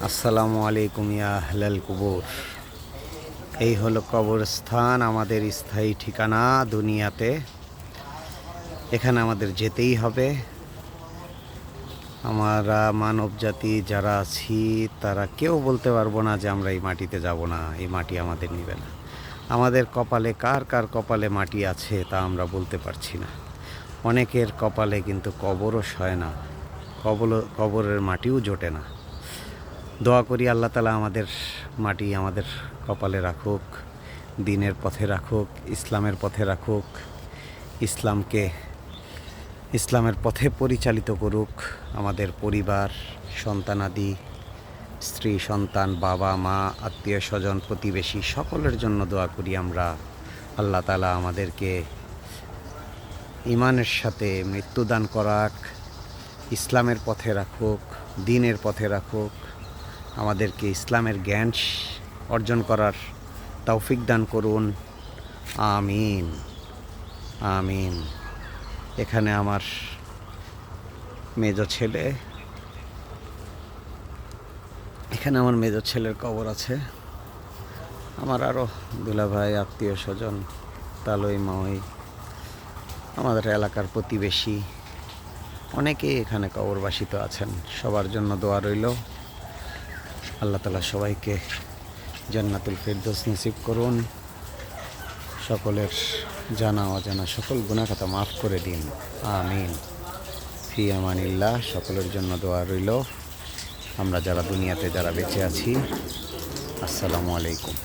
আসসালামু আলাইকুম ইয়া আহলাল কুবুর। এই হলো কবরস্থান, আমাদের স্থায়ী ঠিকানা দুনিয়াতে। এখানে আমাদের যেতেই হবে। আমরা মানব জাতি যারা আছি তারা কেউ বলতে পারবো না যে আমরা এই মাটিতে যাব না, এই মাটি আমাদের নিবে না। আমাদের কপালে কার কার কপালে মাটি আছে তা আমরা বলতে পারছি না। অনেকের কপালে কিন্তু কবরও সয় না, কবরের মাটিও জোটে না। দোয়া করি আল্লাহ তাআলা আমাদের মাটি আমাদের কপালে রাখুক, দ্বীনের পথে রাখুক, ইসলামের পথে রাখুক, ইসলামের পথে পরিচালিত করুক। আমাদের পরিবার, সন্তানাদি, স্ত্রী সন্তান, বাবা মা, আত্মীয় স্বজন, প্রতিবেশী সকলের জন্য দোয়া করি আমরা। আল্লাহ তাআলা আমাদেরকে ঈমানের সাথে মৃত্যুদান করাক, ইসলামের পথে রাখুক, দ্বীনের পথে রাখুক। আমাদেরকে ইসলামের জ্ঞান অর্জন করার তৌফিক দান করুন। আমিন আমিন। এখানে আমার মেজ ছেলের কবর আছে। আমার আরও দুলাভাই, আত্মীয় স্বজন, তালই মাওই, আমাদের এলাকার প্রতিবেশী অনেকেই এখানে কবরবাসিত আছেন। সবার জন্য দোয়া রইল। আল্লাহ তাআলা সবাইকে জান্নাতুল ফিরদৌস নসিব করুন। সকলের জানা অজানা সকল গুনাহ খাতা মাফ করে দিন। আমিন। ফি আমানিল্লাহ। সকলের জন্য দোয়া রইল। আমরা যারা দুনিয়াতে যারা বেঁচে আছি, আসসালামু আলাইকুম।